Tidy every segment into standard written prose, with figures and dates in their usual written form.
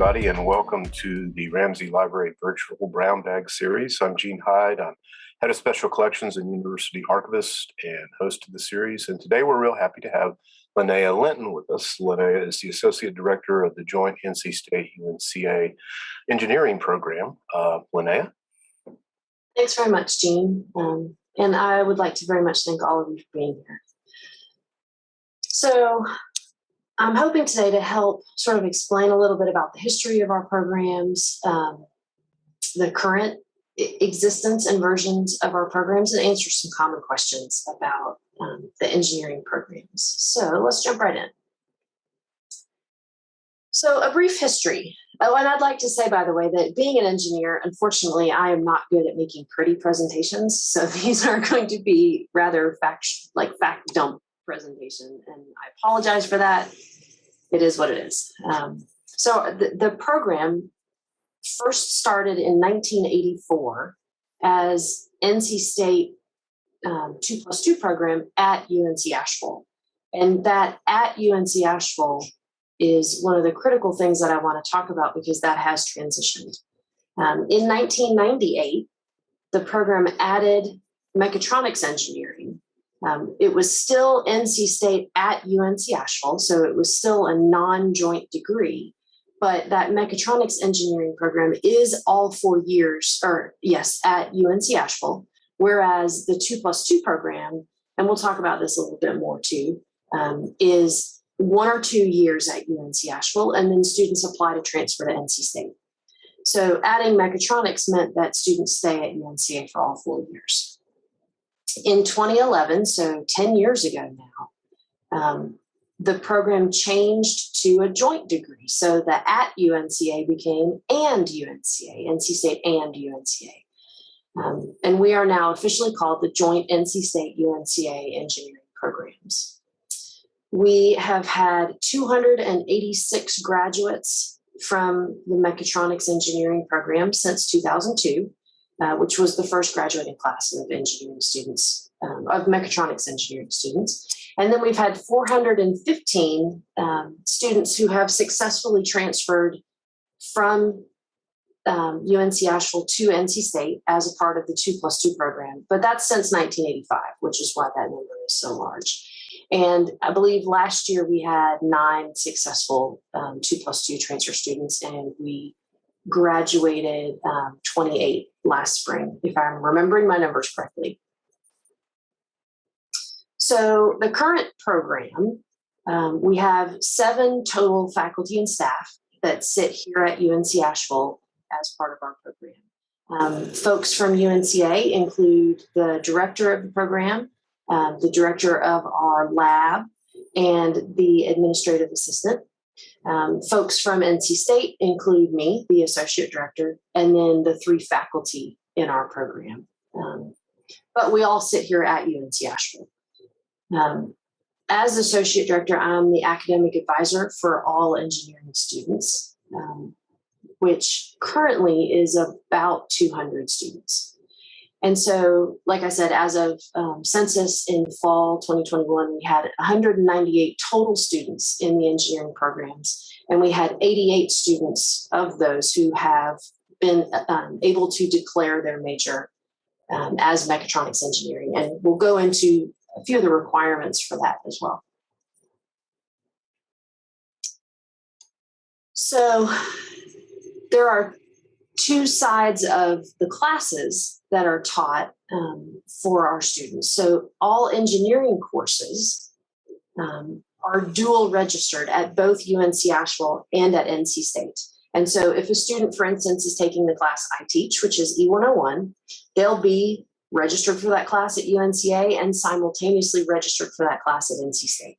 everybody, and welcome to the Ramsey Library Virtual Brown Bag Series. I'm Gene Hyde. I'm Head of Special Collections and University Archivist and host of the series. And today we're real happy to have Linnea Linton with us. Linnea is the Associate Director of the Joint NC State UNCA Engineering Program. Linnea? Thanks very much, Gene. And I would like to very much thank all of you for being here. So I'm hoping today to help sort of explain a little bit about the history of our programs, the current existence and versions of our programs, and answer some common questions about the engineering programs. So let's jump right in. So a brief history. Oh, and I'd like to say, by the way, that being an engineer, unfortunately, I am not good at making pretty presentations. So these are going to be rather fact dump presentation, and I apologize for that. It is what it is. So the program first started in 1984 as NC State 2+2 program at UNC Asheville. And that at UNC Asheville is one of the critical things that I want to talk about because that has transitioned. In 1998, the program added mechatronics engineering. It was still NC State at UNC Asheville, so it was still a non-joint degree, but that mechatronics engineering program is all 4 years, at UNC Asheville, whereas the 2+2 program, and we'll talk about this a little bit more too, is 1 or 2 years at UNC Asheville, and then students apply to transfer to NC State. So adding mechatronics meant that students stay at UNCA for all 4 years. In 2011, so 10 years ago now, the program changed to a joint degree. So the at UNCA became and UNCA, NC State and UNCA. And we are now officially called the Joint NC State UNCA Engineering Programs. We have had 286 graduates from the mechatronics engineering program since 2002. Which was the first graduating class of engineering students, of mechatronics engineering students. And then we've had 415 students who have successfully transferred from UNC Asheville to NC State as a part of the 2+2 program. But that's since 1985, which is why that number is so large. And I believe last year we had 9 successful 2+2 transfer students, and we graduated 28 last spring, if I'm remembering my numbers correctly. So the current program, we have 7 total faculty and staff that sit here at UNC Asheville as part of our program. Folks from UNCA include the director of the program, the director of our lab, and the administrative assistant. Folks from NC State include me, the associate director, and then the 3 faculty in our program. But we all sit here at UNC Asheville. As associate director, I'm the academic advisor for all engineering students, which currently is about 200 students. And so, like I said, as of census in fall 2021, we had 198 total students in the engineering programs, and we had 88 students of those who have been able to declare their major as mechatronics engineering. And we'll go into a few of the requirements for that as well. So there are 2 sides of the classes that are taught for our students. So all engineering courses are dual registered at both UNC Asheville and at NC State. And so if a student, for instance, is taking the class I teach, which is E101, they'll be registered for that class at UNCA and simultaneously registered for that class at NC State.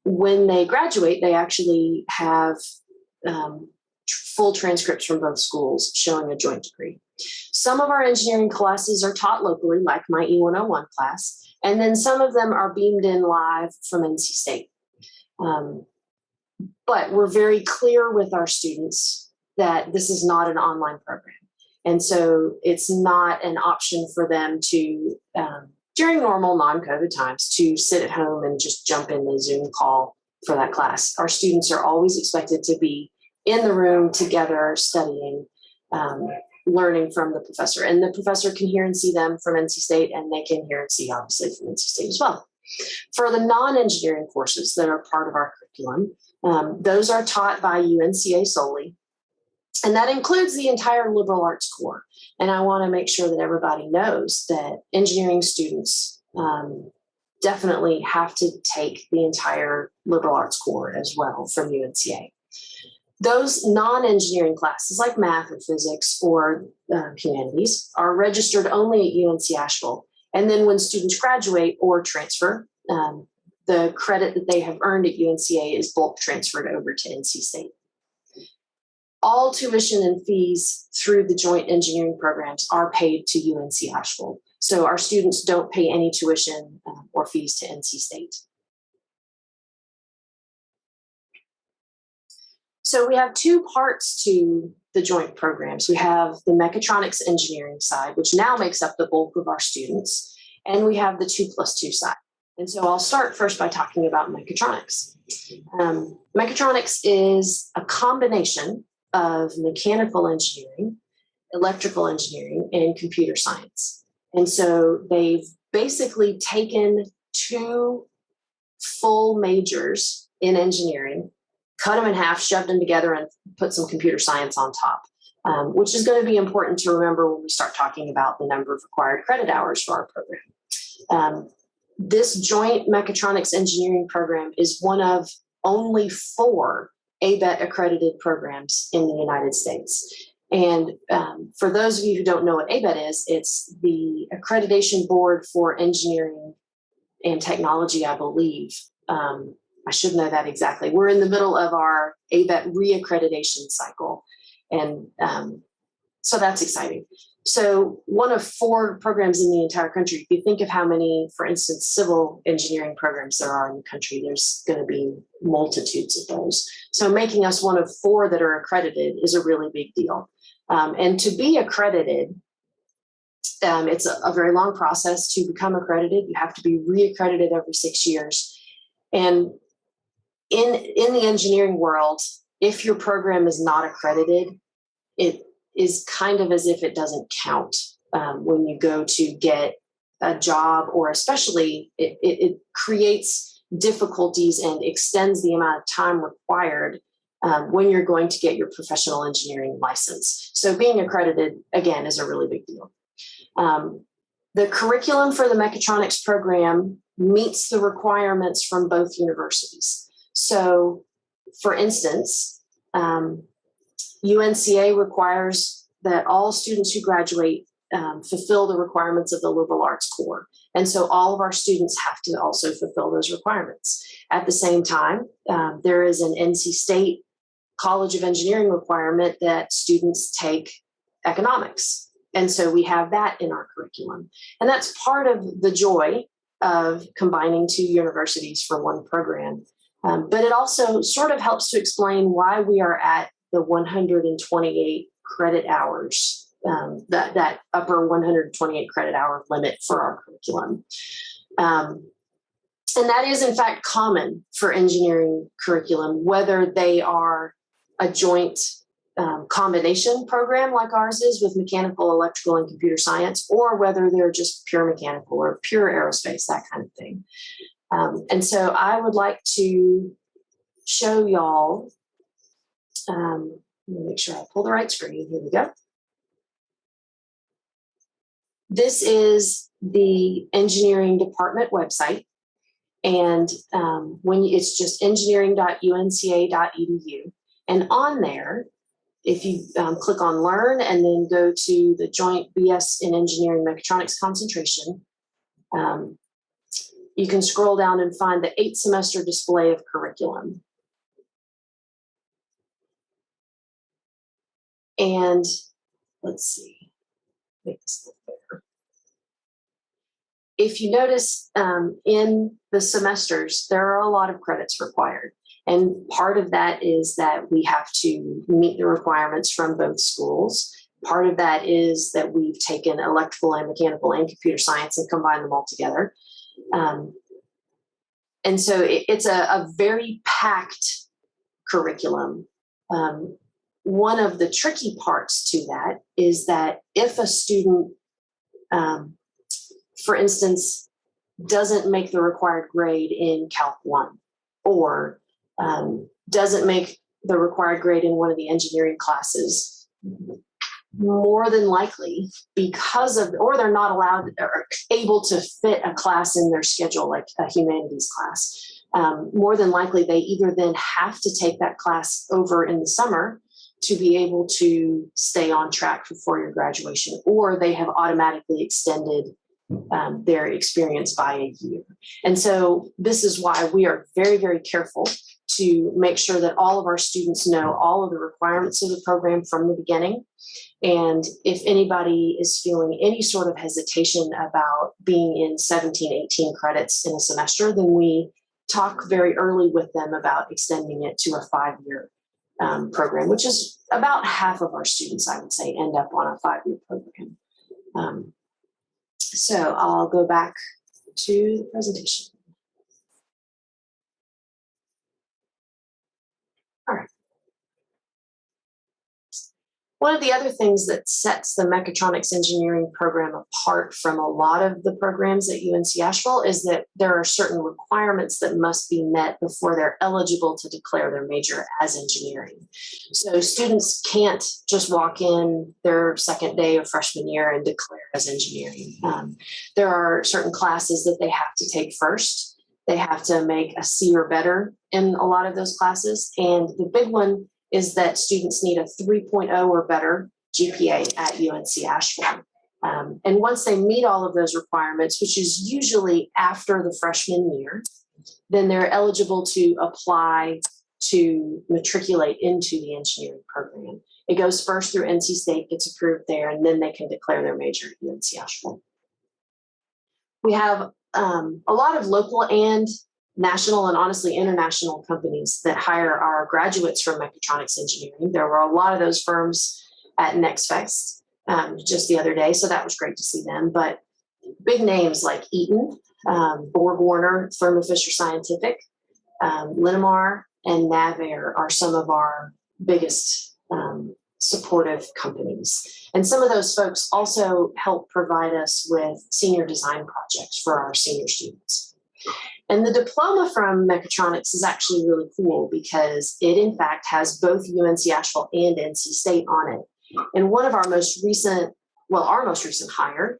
When they graduate, they actually have full transcripts from both schools showing a joint degree. Some of our engineering classes are taught locally, like my E101 class, and then some of them are beamed in live from NC State. But we're very clear with our students that this is not an online program. And so it's not an option for them to, during normal non-COVID times, to sit at home and just jump in the Zoom call for that class. Our students are always expected to be in the room together studying, learning from the professor. And the professor can hear and see them from NC State, and they can hear and see, obviously, from NC State as well. For the non-engineering courses that are part of our curriculum, those are taught by UNCA solely. And that includes the entire liberal arts core. And I want to make sure that everybody knows that engineering students definitely have to take the entire liberal arts core as well from UNCA. Those non-engineering classes like math or physics or humanities are registered only at UNC Asheville. And then when students graduate or transfer, the credit that they have earned at UNCA is bulk transferred over to NC State. All tuition and fees through the joint engineering programs are paid to UNC Asheville. So our students don't pay any tuition or fees to NC State. So we have two parts to the joint programs. We have the mechatronics engineering side, which now makes up the bulk of our students, and we have the 2+2 side. And so I'll start first by talking about mechatronics. Mechatronics is a combination of mechanical engineering, electrical engineering, and computer science. And so they've basically taken two full majors in engineering, cut them in half, shoved them together, and put some computer science on top, which is going to be important to remember when we start talking about the number of required credit hours for our program. This joint mechatronics engineering program is one of only 4 ABET accredited programs in the United States. And for those of you who don't know what ABET is, it's the Accreditation Board for Engineering and Technology, I believe. I should know that exactly. We're in the middle of our ABET reaccreditation cycle. And so that's exciting. So one of 4 programs in the entire country. If you think of how many, for instance, civil engineering programs there are in the country, there's going to be multitudes of those. So making us one of 4 that are accredited is a really big deal. And to be accredited, it's a very long process to become accredited. You have to be reaccredited every 6 years. And in the engineering world, if your program is not accredited, it is kind of as if it doesn't count when you go to get a job, or especially it creates difficulties and extends the amount of time required when you're going to get your professional engineering license. So being accredited, again, is a really big deal. The curriculum for the mechatronics program meets the requirements from both universities. So, for instance, UNCA requires that all students who graduate fulfill the requirements of the liberal arts core. And so all of our students have to also fulfill those requirements. At the same time, there is an NC State College of Engineering requirement that students take economics. And so we have that in our curriculum. And that's part of the joy of combining 2 universities for one program. But it also sort of helps to explain why we are at the 128 credit hours, that upper 128 credit hour limit for our curriculum. And that is, in fact, common for engineering curriculum, whether they are a joint combination program like ours is with mechanical, electrical, and computer science, or whether they're just pure mechanical or pure aerospace, that kind of thing. And so I would like to show y'all, let me make sure I pull the right screen. Here we go. This is the engineering department website. And it's just engineering.unca.edu. And on there, if you click on Learn and then go to the Joint BS in Engineering Mechatronics concentration, you can scroll down and find the 8-semester display of curriculum. And let's see, make this look better. If you notice in the semesters, there are a lot of credits required. And part of that is that we have to meet the requirements from both schools. Part of that is that we've taken electrical and mechanical and computer science and combined them all together. And so it's a very packed curriculum. one of the tricky parts to that is that if a student, for instance, doesn't make the required grade in Calc 1 or doesn't make the required grade in one of the engineering classes, more than likely because of, or they're not allowed or able to fit a class in their schedule, like a humanities class, more than likely they either then have to take that class over in the summer to be able to stay on track for four-year graduation, or they have automatically extended their experience by a year. And so this is why we are very, very careful to make sure that all of our students know all of the requirements of the program from the beginning. And if anybody is feeling any sort of hesitation about being in 17, 18 credits in a semester, then we talk very early with them about extending it to a 5-year program, which is about half of our students, I would say, end up on a 5-year program. So I'll go back to the presentation. All right. One of the other things that sets the mechatronics engineering program apart from a lot of the programs at UNC Asheville is that there are certain requirements that must be met before they're eligible to declare their major as engineering. So students can't just walk in their second day of freshman year and declare as engineering. There are certain classes that they have to take first. They have to make a C or better in a lot of those classes. And the big one is that students need a 3.0 or better GPA at UNC Asheville. And once they meet all of those requirements, which is usually after the freshman year, then they're eligible to apply to matriculate into the engineering program. It goes first through NC State, gets approved there, and then they can declare their major at UNC Asheville. We have a lot of local and national and honestly international companies that hire our graduates from mechatronics engineering. There were a lot of those firms at Next Fest just the other day, so that was great to see them. But big names like Eaton, Borg Warner, Thermo Fisher Scientific, Linamar, and Navair are some of our biggest supportive companies. And some of those folks also help provide us with senior design projects for our senior students. And the diploma from mechatronics is actually really cool because it, in fact, has both UNC Asheville and NC State on it. And one of our most recent, well, our most recent hire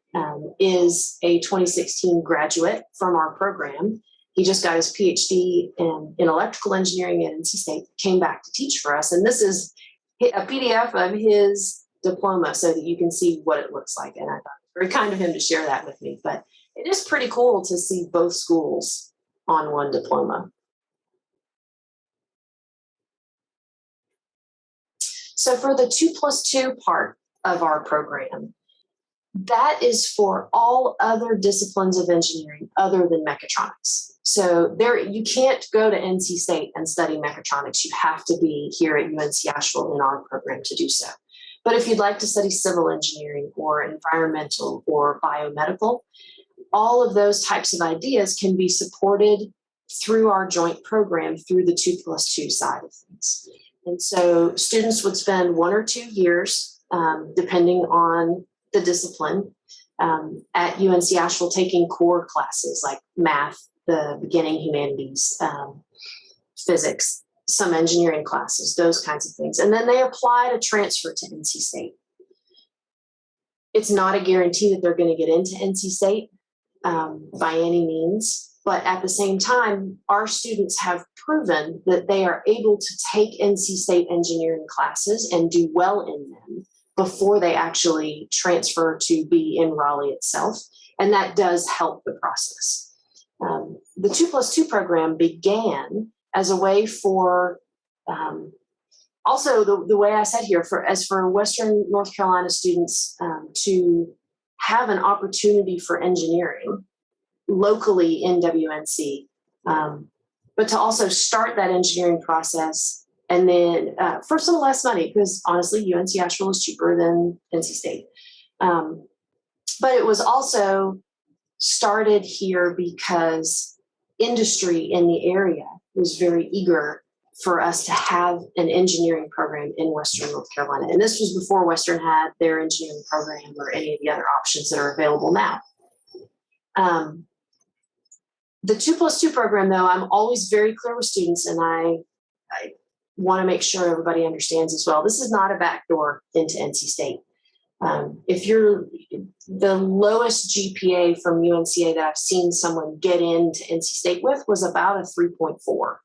is a 2016 graduate from our program. He just got his PhD in electrical engineering at NC State, came back to teach for us. And this is a PDF of his diploma so that you can see what it looks like. And I thought it was very kind of him to share that with me. But it is pretty cool to see both schools on one diploma. So for the 2+2 part of our program, that is for all other disciplines of engineering other than mechatronics. So there, you can't go to NC State and study mechatronics. You have to be here at UNC Asheville in our program to do so. But if you'd like to study civil engineering or environmental or biomedical, all of those types of ideas can be supported through our joint program through the 2+2 side of things. And so students would spend 1 or 2 years, depending on the discipline, at UNC Asheville taking core classes like math, the beginning humanities, physics, some engineering classes, those kinds of things. And then they apply to transfer to NC State. It's not a guarantee that they're going to get into NC State by any means. But at the same time, our students have proven that they are able to take NC State engineering classes and do well in them before they actually transfer to be in Raleigh itself. And that does help the process. The 2+2 program began as a way for, also the way I said here, for Western North Carolina students to have an opportunity for engineering locally in WNC, but to also start that engineering process and then for some less money, because honestly, UNC Asheville is cheaper than NC State. But it was also started here because industry in the area was very eager for us to have an engineering program in Western North Carolina. And this was before Western had their engineering program or any of the other options that are available now. The 2+2 program, though, I'm always very clear with students, and I want to make sure everybody understands as well. This is not a backdoor into NC State. If you're the lowest GPA from UNCA that I've seen someone get into NC State with was about a 3.4.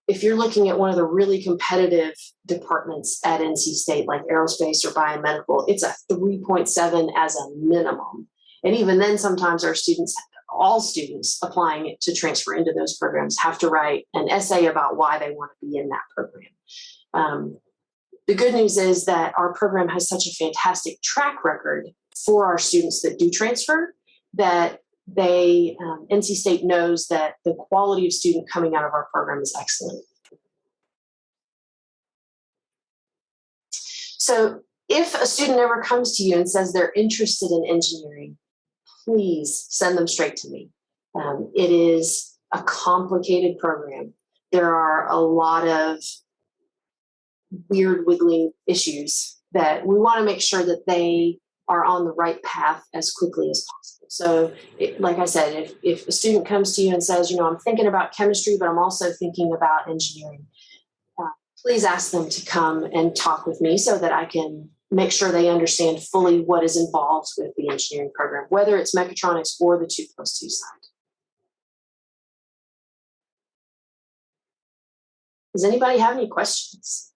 If you're looking at one of the really competitive departments at NC State, like aerospace or biomedical, it's a 3.7 as a minimum. And even then, sometimes our students, all students applying to transfer into those programs, have to write an essay about why they want to be in that program. The good news is that our program has such a fantastic track record for our students that do transfer that NC State knows that the quality of student coming out of our program is excellent. So if a student ever comes to you and says they're interested in engineering, please send them straight to me. It is a complicated program. There are a lot of weird wiggling issues that we want to make sure that they are on the right path as quickly as possible. So like I said, if a student comes to you and says, I'm thinking about chemistry, but I'm also thinking about engineering, please ask them to come and talk with me so that I can make sure they understand fully what is involved with the engineering program, whether it's mechatronics or the 2+2 side. Does anybody have any questions?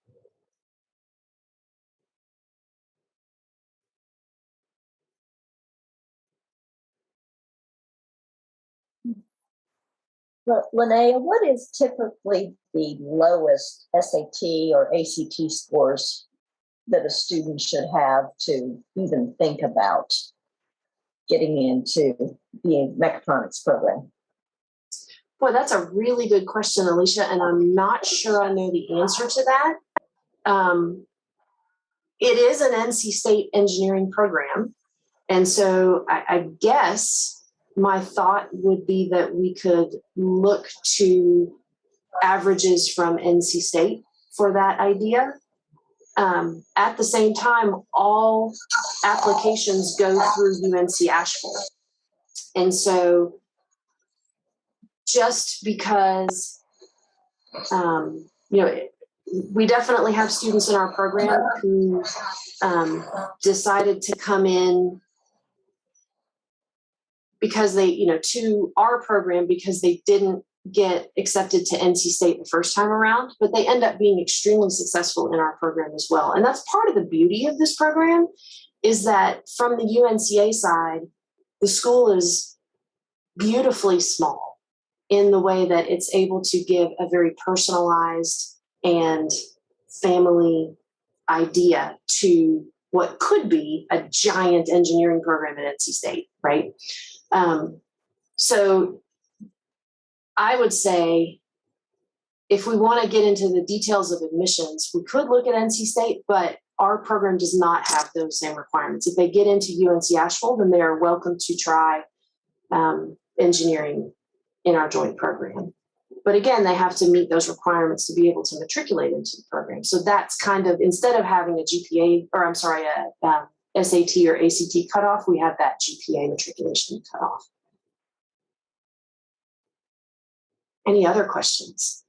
Linnea, what is typically the lowest SAT or ACT scores that a student should have to even think about getting into the mechatronics program? Boy, that's a really good question, Alicia, and I'm not sure I know the answer to that. It is an NC State engineering program, and so I guess my thought would be that we could look to averages from NC State for that idea. At the same time, all applications go through UNC Asheville. And so just because, we definitely have students in our program who decided to come in because they, to our program because they didn't get accepted to NC State the first time around, but they end up being extremely successful in our program as well. And that's part of the beauty of this program, is that from the UNCA side, the school is beautifully small in the way that it's able to give a very personalized and family idea to what could be a giant engineering program at NC State, right? So I would say if we want to get into the details of admissions, we could look at NC State, but our program does not have those same requirements. If they get into UNC Asheville, then they are welcome to try engineering in our joint program. But again, they have to meet those requirements to be able to matriculate into the program. So that's kind of, instead of having a GPA, or I'm sorry, a SAT or ACT cutoff, we have that GPA matriculation cutoff. Any other questions?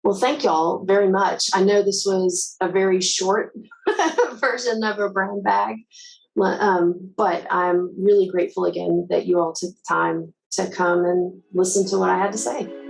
Well, thank y'all very much. I know this was a very short version of a brown bag, but I'm really grateful again that you all took the time to come and listen to what I had to say.